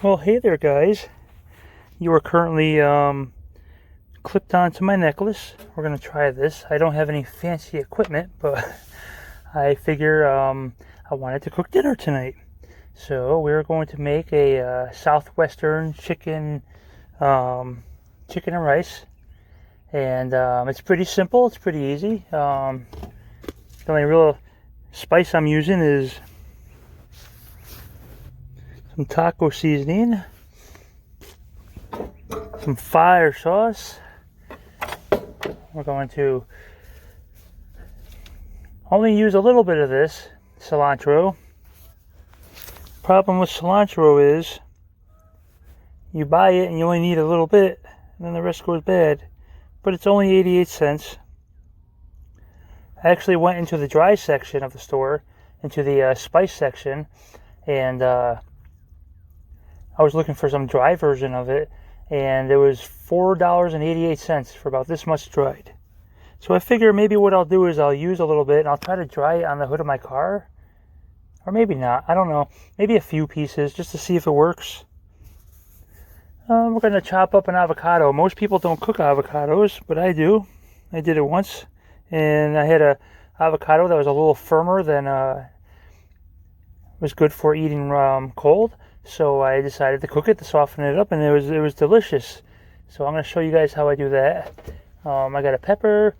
Well, hey there, guys. You are currently clipped onto my necklace. We're going to try this. I don't have any fancy equipment, but I figure I wanted to cook dinner tonight. So we're going to make a southwestern chicken and rice. And it's pretty simple. It's pretty easy. The only real spice I'm using is some taco seasoning, some fire sauce. We're going to only use a little bit of this cilantro. Problem with cilantro is you buy it and you only need a little bit, and then the rest goes bad. But it's only 88 cents. I actually went into the dry section of the store, into the spice section, and I was looking for some dry version of it, and it was $4.88 for about this much dried. So I figure maybe what I'll do is I'll use a little bit and I'll try to dry it on the hood of my car. Or maybe not, I don't know. Maybe a few pieces just to see if it works. We're going to chop up an avocado. Most people don't cook avocados, but I do. I did it once, and I had a avocado that was a little firmer than was good for eating cold. So I decided to cook it to soften it up, and it was delicious. So I'm going to show you guys how I do that. I got a pepper.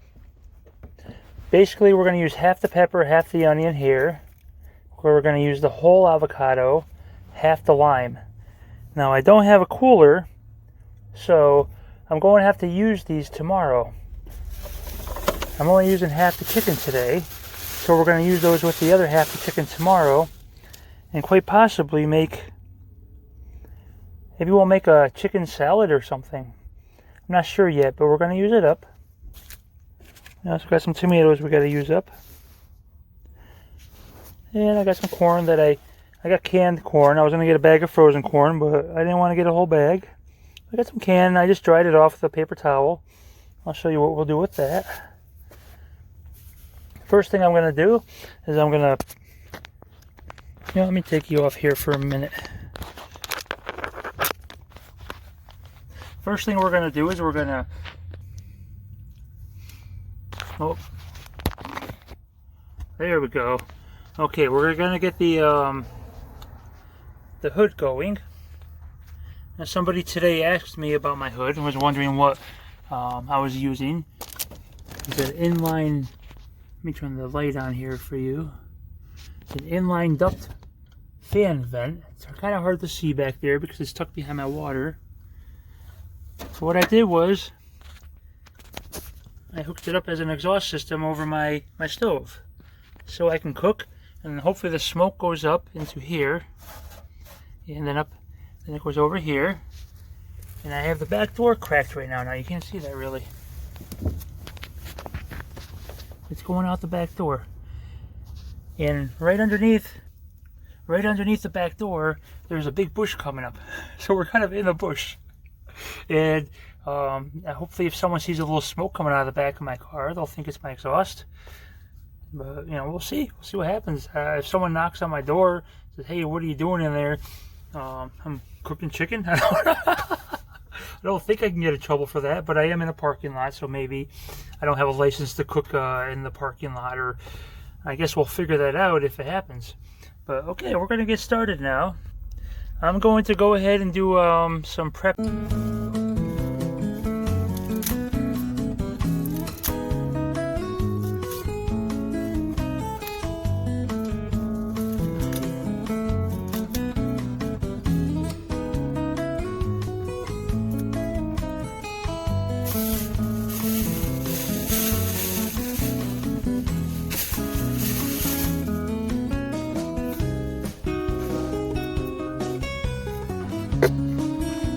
Basically, we're going to use half the pepper, half the onion here. We're going to use the whole avocado, half the lime. Now, I don't have a cooler, so I'm going to have to use these tomorrow. I'm only using half the chicken today, so we're going to use those with the other half the chicken tomorrow, and quite possibly maybe we'll make a chicken salad or something. I'm not sure yet, but we're going to use it up. Now, so we got some tomatoes we got to use up. And I got some corn that I got canned corn. I was going to get a bag of frozen corn, but I didn't want to get a whole bag. I got some canned. I just dried it off with a paper towel. I'll show you what we'll do with that. First thing I'm going to do is I'm going to... let me take you off here for a minute. First thing we're going to do is we're going to... Oh. There we go. Okay, we're going to get the hood going. Now, somebody today asked me about my hood and was wondering what I was using. It's an inline, let me turn the light on here for you. It's an inline duct fan vent. It's kind of hard to see back there because it's tucked behind my water. So what I did was I hooked it up as an exhaust system over my stove so I can cook, and hopefully the smoke goes up into here, and then it goes over here. And I have the back door cracked right now. Now you can't see that really. It's going out the back door, and right underneath the back door there's a big bush coming up. So we're kind of in the bush, and hopefully if someone sees a little smoke coming out of the back of my car, they'll think it's my exhaust. But we'll see what happens. If someone knocks on my door, says, "Hey, what are you doing in there?" I'm cooking chicken. I don't think I can get in trouble for that, but I am in a parking lot, so maybe I don't have a license to cook in the parking lot, or I guess we'll figure that out if it happens. But okay, we're going to get started now. I'm going to go ahead and do some prep.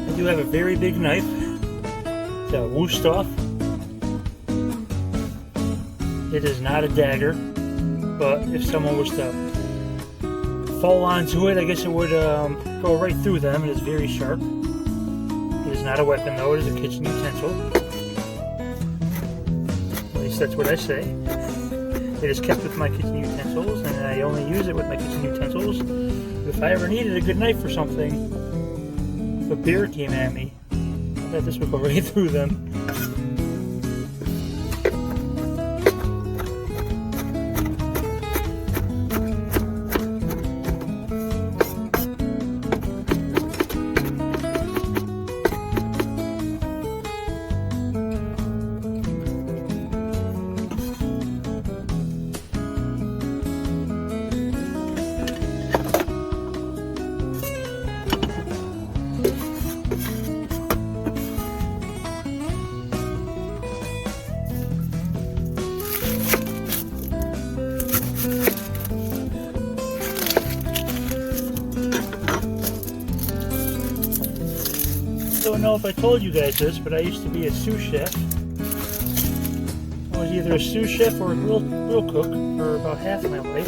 I do have a very big knife. It's a Wusthof. It is not a dagger, but if someone was to fall onto it, I guess it would go right through them. It is very sharp. It is not a weapon though, it is a kitchen utensil. At least that's what I say. It is kept with my kitchen utensils, and I only use it with my kitchen utensils if I ever needed a good knife for something. if a bear came at me, I bet this would go right through them. I don't know if I told you guys this, but I used to be a sous chef. I was either a sous chef or a grill cook for about half my life.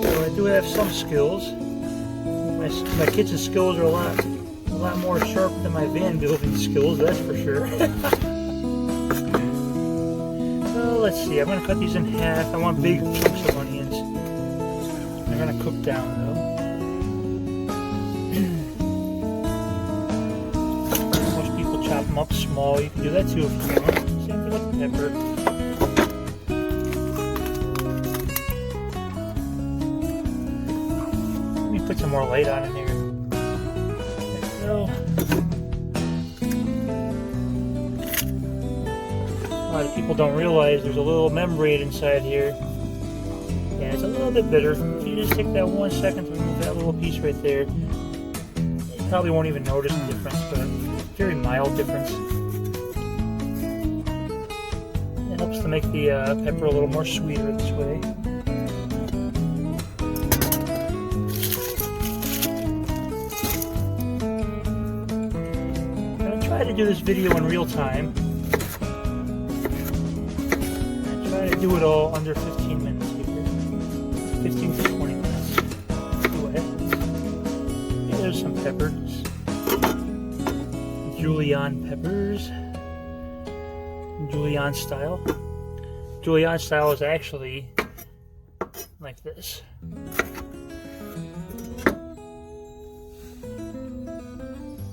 So I do have some skills. My kitchen skills are a lot more sharp than my van building skills, that's for sure. So let's see, I'm going to cut these in half. I want big chunks of onions. They're going to cook down though. Chop them up small. You can do that too if you want. Same thing with the pepper. Let me put some more light on in here. There we go. A lot of people don't realize there's a little membrane inside here. And it's a little bit bitter. If you just take that 1 second to remove that little piece right there, you probably won't even notice the difference, but very mild difference. It helps to make the pepper a little more sweeter this way. I'm going to try to do this video in real time. I try to do it all under 15 minutes here. 15 to 20 minutes. See what happens. Yeah, there's some peppers. Julienne peppers, Julienne style. Julienne style is actually like this.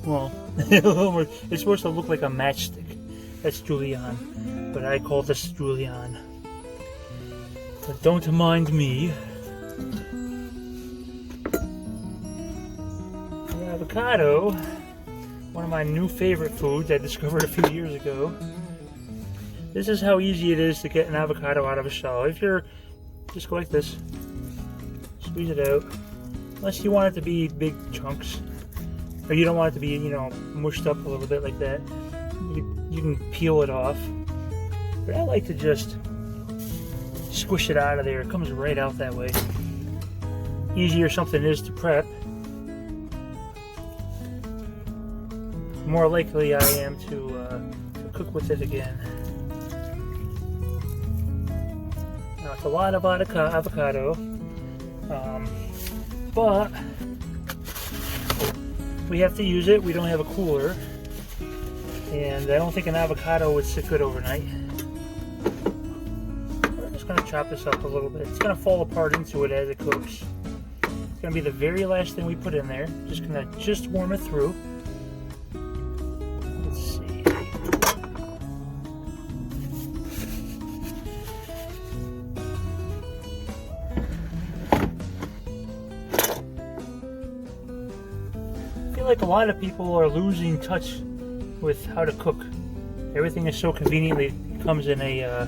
Well, it's supposed to look like a matchstick. That's Julienne, but I call this Julienne. But don't mind me. The avocado. One of my new favorite foods I discovered a few years ago. This is how easy it is to get an avocado out of a shell. If you're just go like this, squeeze it out. Unless you want it to be big chunks, or you don't want it to be, mushed up a little bit like that. You can peel it off. But I like to just squish it out of there. It comes right out that way. Easier something is to prep, more likely I am to cook with it again. Now it's a lot of avocado, but we have to use it. We don't have a cooler, and I don't think an avocado would sit good overnight. We're just going to chop this up a little bit. It's going to fall apart into it as it cooks. It's going to be the very last thing we put in there. Just going to warm it through. I feel like a lot of people are losing touch with how to cook. Everything is so conveniently comes in a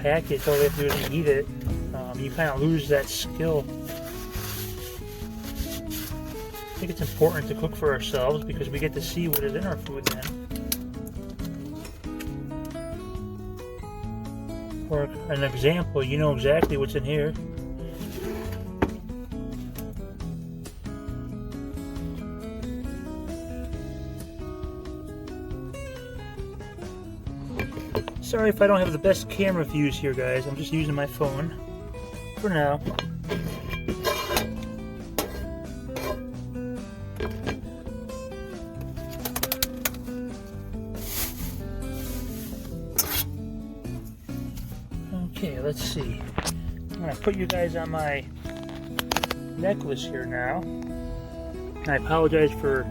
package. All they have to do is eat it. You kind of lose that skill. I think it's important to cook for ourselves because we get to see what is in our food then. For an example, you know exactly what's in here. Sorry if I don't have the best camera views here, guys. I'm just using my phone for now. Okay, let's see. I'm gonna put you guys on my necklace here now. I apologize for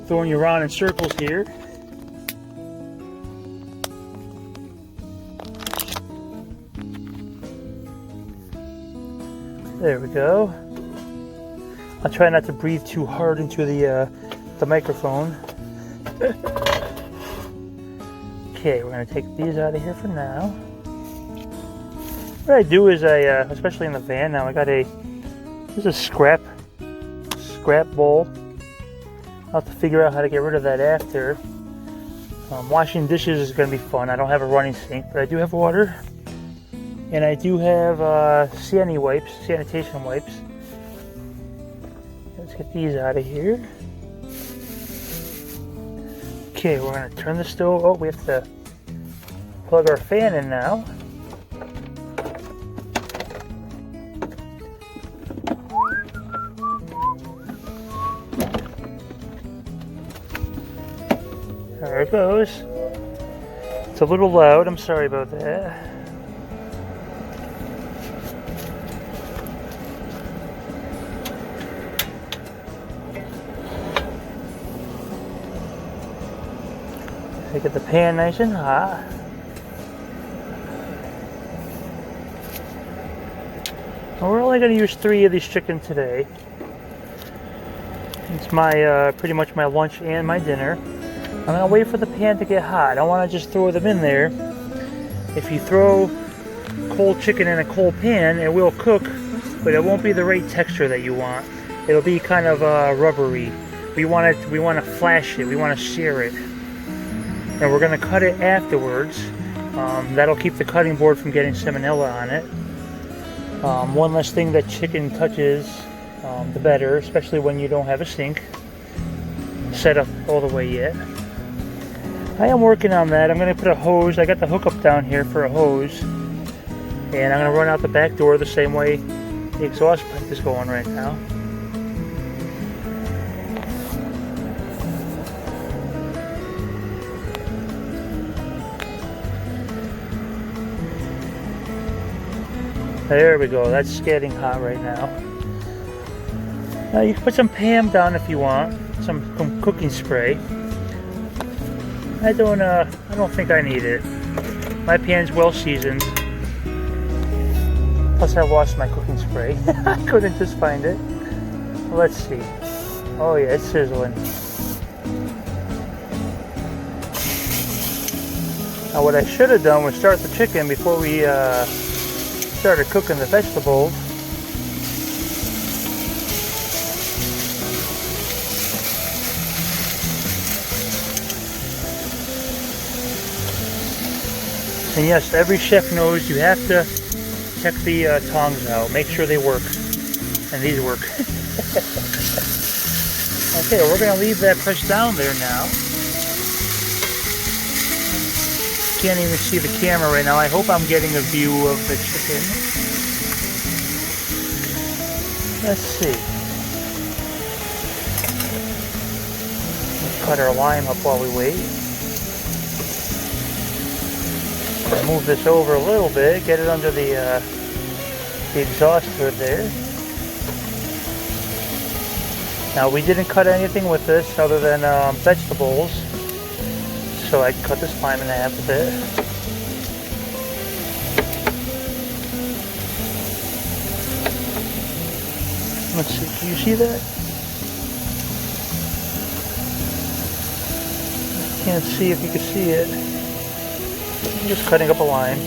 throwing you around in circles here. There we go. I'll try not to breathe too hard into the microphone. Okay, we're going to take these out of here for now. What I do is especially in the van now, I got this is a scrap bowl. I'll have to figure out how to get rid of that after. Washing dishes is going to be fun. I don't have a running sink, but I do have water. And I do have sanitation wipes. Let's get these out of here. Okay, we're going to turn the stove. Oh, we have to plug our fan in now. There it goes. It's a little loud. I'm sorry about that. Get the pan nice and hot. And we're only going to use 3 of these chicken today. It's my pretty much my lunch and my dinner. I'm going to wait for the pan to get hot. I don't want to just throw them in there. If you throw cold chicken in a cold pan, it will cook, but it won't be the right texture that you want. It'll be kind of rubbery. We want to flash it. We want to sear it. And we're going to cut it afterwards. That'll keep the cutting board from getting salmonella on it. One less thing that chicken touches, the better, especially when you don't have a sink set up all the way yet. I am working on that. I'm going to put a hose. I got the hookup down here for a hose. And I'm going to run out the back door the same way the exhaust pipe is going right now. There we go, that's getting hot right now. Now you can put some Pam down if you want, some cooking spray. I don't think I need it. My pan's well seasoned. Plus I lost my cooking spray. I couldn't just find it. Let's see. Oh yeah, it's sizzling. Now what I should have done was start the chicken before we started cooking the vegetables. And yes, every chef knows you have to check the tongs out, make sure they work, and these work. Okay, we're going to leave that pressed down there now. Can't even see the camera right now. I hope I'm getting a view of the chicken. Let's see. Let's cut our lime up while we wait. Move this over a little bit, get it under the exhaust hood there. Now we didn't cut anything with this other than vegetables. So I can cut this lime in half a bit. Let's see, can you see that? Can't see if you can see it. I'm just cutting up a line.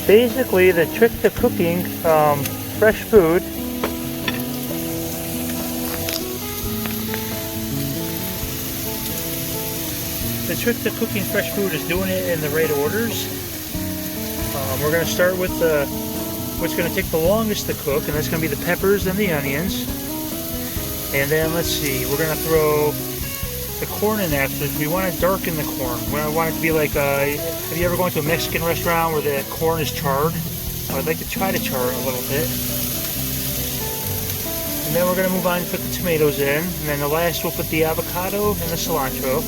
Basically, the trick to cooking fresh food is doing it in the right orders. We're going to start with what's going to take the longest to cook, and that's going to be the peppers and the onions. And then let's see, we're going to throw the corn in after. We want to darken the corn. We want it to be like, have you ever gone to a Mexican restaurant where the corn is charred? I'd like to try to char it a little bit. And then we're going to move on and put the tomatoes in. And then the last we'll put the avocado and the cilantro.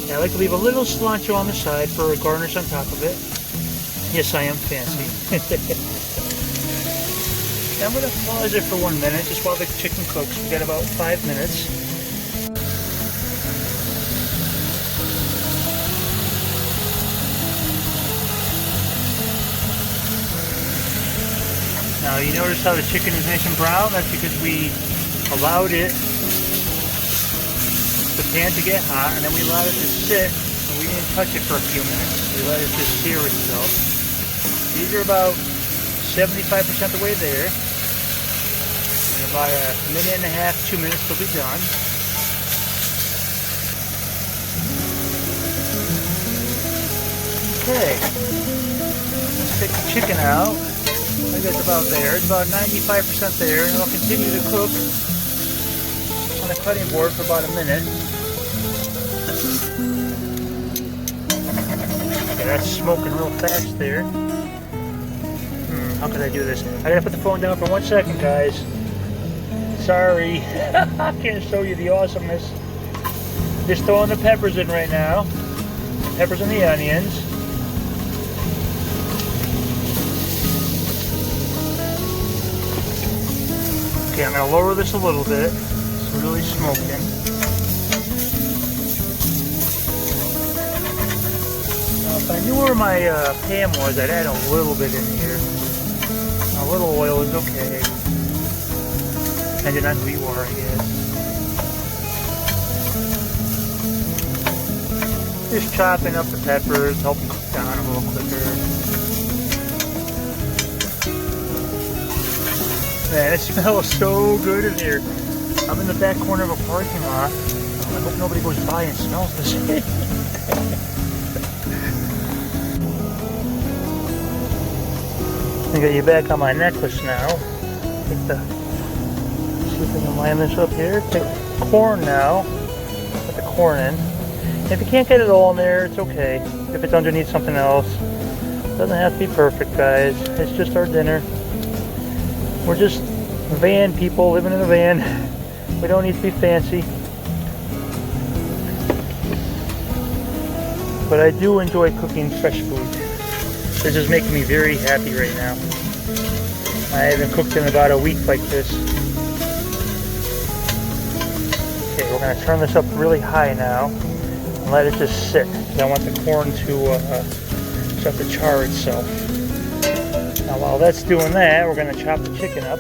And I like to leave a little cilantro on the side for a garnish on top of it. Yes, I am fancy. I'm going to pause it for 1 minute just while the chicken cooks. We got about 5 minutes. Now you notice how the chicken is nice and brown? That's because we allowed it, the pan to get hot, and then we allowed it to sit, and we didn't touch it for a few minutes. We let it just sear itself. These are about 75% the way there. In about a minute and a half, 2 minutes, they'll be done. Okay, let's take the chicken out. I think it's about there. It's about 95% there, and I'll continue to cook on the cutting board for about a minute. Okay, that's smoking real fast there. How can I do this? I gotta put the phone down for 1 second, guys. Sorry, I can't show you the awesomeness. Just throwing the peppers in right now. Peppers and the onions. Okay, I'm gonna lower this a little bit. It's really smoking. Now, if I knew where my pan was, I'd add a little bit in here. A little oil is okay. Depending on who you are, I guess. Just chopping up the peppers, help them cook down a little quicker. Man, it smells so good in here. I'm in the back corner of a parking lot. I hope nobody goes by and smells this. I got you back on my necklace now. Take the, see if I can line this up here. Take the corn now. Put the corn in. If you can't get it all in there, it's okay. If it's underneath something else, it doesn't have to be perfect, guys. It's just our dinner. We're just van people living in a van. We don't need to be fancy. But I do enjoy cooking fresh food. This is making me very happy right now. I haven't cooked in about a week like this. Okay, we're going to turn this up really high now and let it just sit. I want the corn to start to char itself. Now while that's doing that, we're going to chop the chicken up.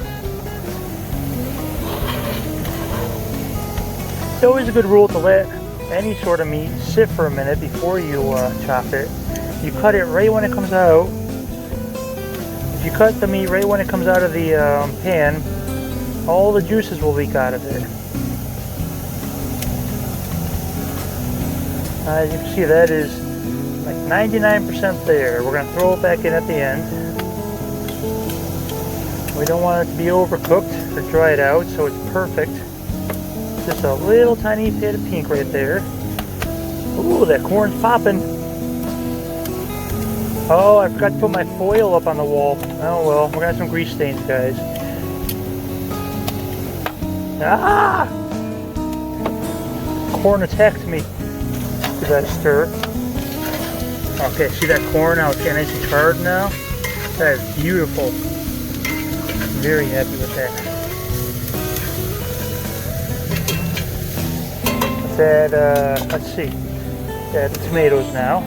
It's always a good rule to let any sort of meat sit for a minute before you chop it. You cut it right when it comes out. If you cut the meat right when it comes out of the pan, all the juices will leak out of it. As you can see, that is like 99% there. We're going to throw it back in at the end. We don't want it to be overcooked or dried out, so it's perfect. Just a little tiny bit of pink right there. Ooh, that corn's popping. Oh, I forgot to put my foil up on the wall. Oh well, we're gonna have some grease stains, guys. Ah! Corn attacked me. Give that a stir. Okay, see that corn? Now it's getting nice and charred now. That is beautiful. I'm very happy with that. Let's add, let's see. Add the tomatoes now.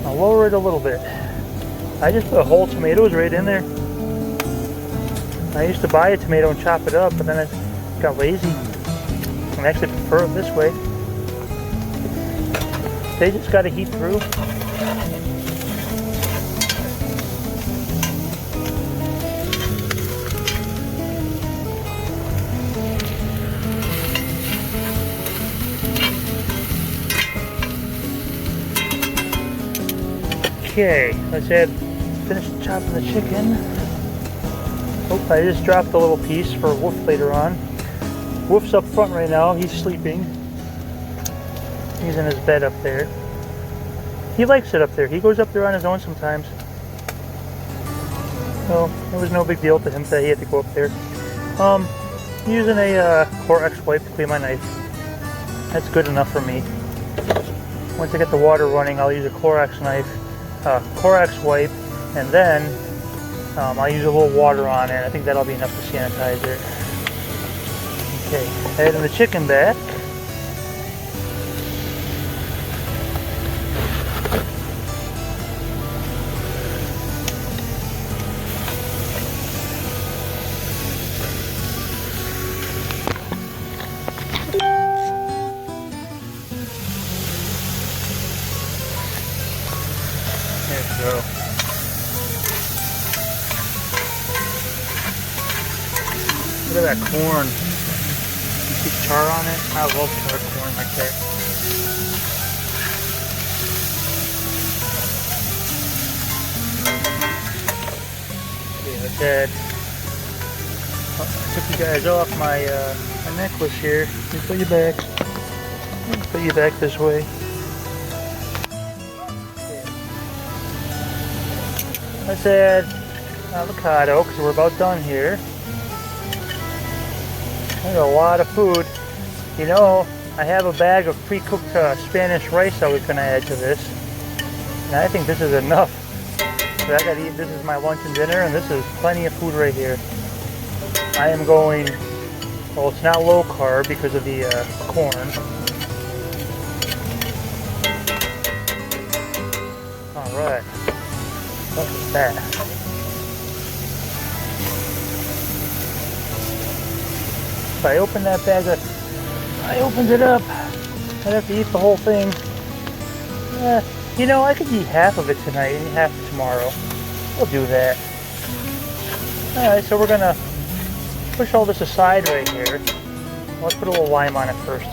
I'll lower it a little bit. I just put whole tomatoes right in there. I used to buy a tomato and chop it up, but then I got lazy. I actually prefer it this way. They just got to heat through. Okay, let's finish chopping the chicken. Oh, I just dropped a little piece for Wolf later on. Wolf's up front right now, he's sleeping. He's in his bed up there. He likes it up there. He goes up there on his own sometimes. So, it was no big deal to him that he had to go up there. Using a Clorox wipe to clean my knife. That's good enough for me. Once I get the water running, I'll use a Clorox knife Clorox wipe, and then I'll use a little water on it. I think that'll be enough to sanitize it. Okay, adding the chicken back. There we go. Look at that corn. You see char on it? I love charred corn like that. Okay, like that. Oh, I took you guys off my necklace here. Let me put you back. Let me put you back this way. Let's add avocado because we're about done here. There's a lot of food. You know, I have a bag of pre-cooked Spanish rice I was going to add to this. And I think this is enough. So I got to eat. This is my lunch and dinner, and this is plenty of food right here. I am going, well, it's not low carb because of the corn. Alright. Look at that. If I open that bag I opened it up. I'd have to eat the whole thing. You know, I could eat half of it tonight and half tomorrow. We'll do that. Alright, so we're gonna push all this aside right here. Let's put a little lime on it first.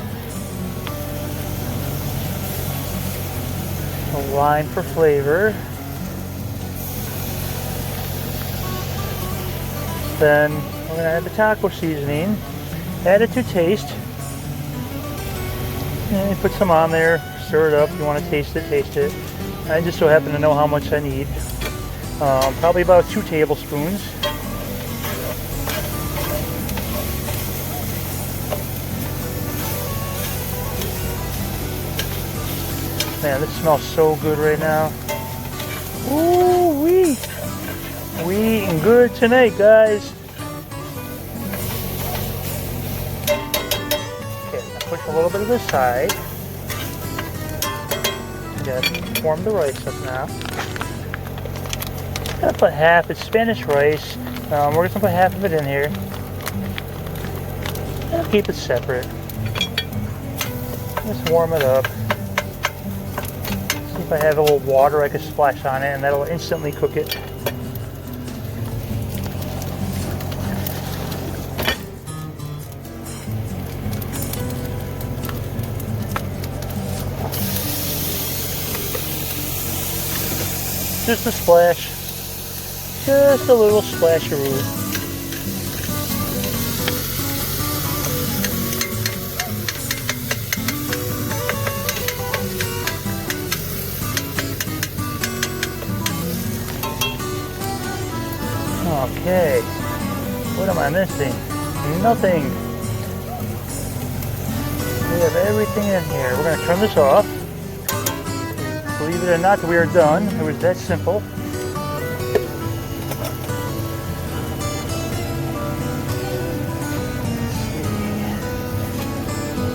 A lime for flavor. Then we're going to add the taco seasoning. Add it to taste. And put some on there. Stir it up. If you want to taste it, taste it. I just so happen to know how much I need. Probably about 2 tablespoons. Man, this smells so good right now. Ooh wee! We eating good tonight, guys. Okay, now push a little bit of this side. Gotta warm the rice up now. Gotta put half. It's Spanish rice. We're gonna put half of it in here. And keep it separate. Just warm it up. See if I have a little water I could splash on it, and that'll instantly cook it. Just a splash. Just a little splasheroo. Okay. What am I missing? Nothing. We have everything in here. We're going to turn this off. Believe it or not, we are done. It was that simple.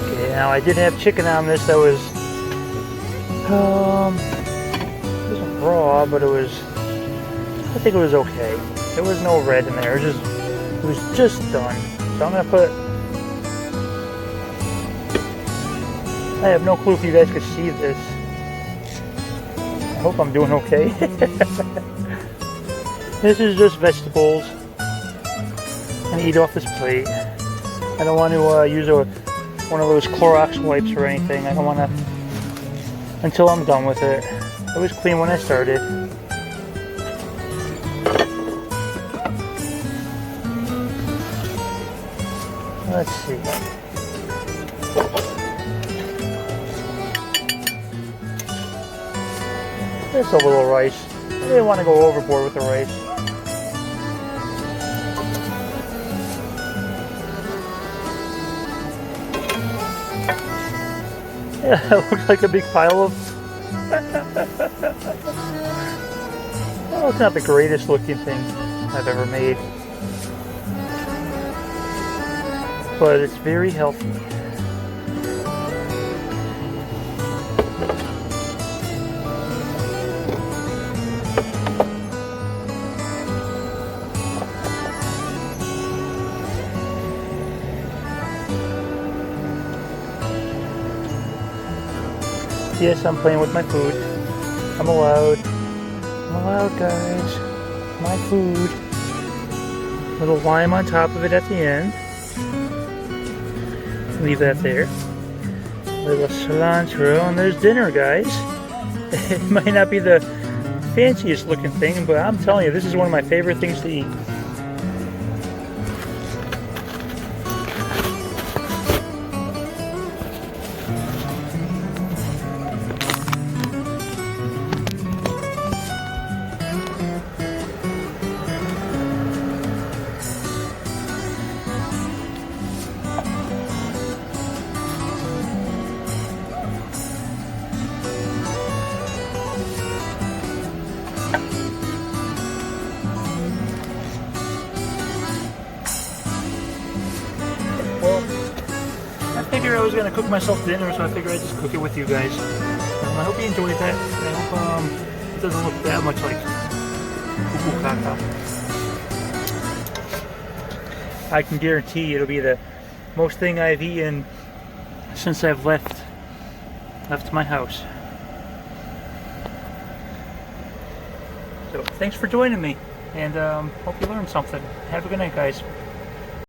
Okay, now I did have chicken on this that was, it wasn't raw, but it was, I think it was okay. There was no red in there. It was just done. So I'm gonna put. I have no clue if you guys could see this. I hope I'm doing okay. This is just vegetables. And eat off this plate. I don't want to use one of those Clorox wipes or anything. I don't want to until I'm done with it. It was clean when I started. Let's see. Just a little rice. I didn't want to go overboard with the rice. Yeah, it looks like a big pile of Well, it's not the greatest looking thing I've ever made, but it's very healthy. Yes, I'm playing with my food. I'm allowed. I'm allowed, guys. My food. Little lime on top of it at the end. Leave that there. Little cilantro, and there's dinner, guys. It might not be the fanciest looking thing, but I'm telling you, this is one of my favorite things to eat. Well, I figured I was going to cook myself dinner, so I figured I'd just cook it with you guys. I hope you enjoyed that. I hope it doesn't look that much like cuckoo caca. I can guarantee it'll be the most thing I've eaten since I've left my house. So thanks for joining me, and hope you learned something. Have a good night, guys.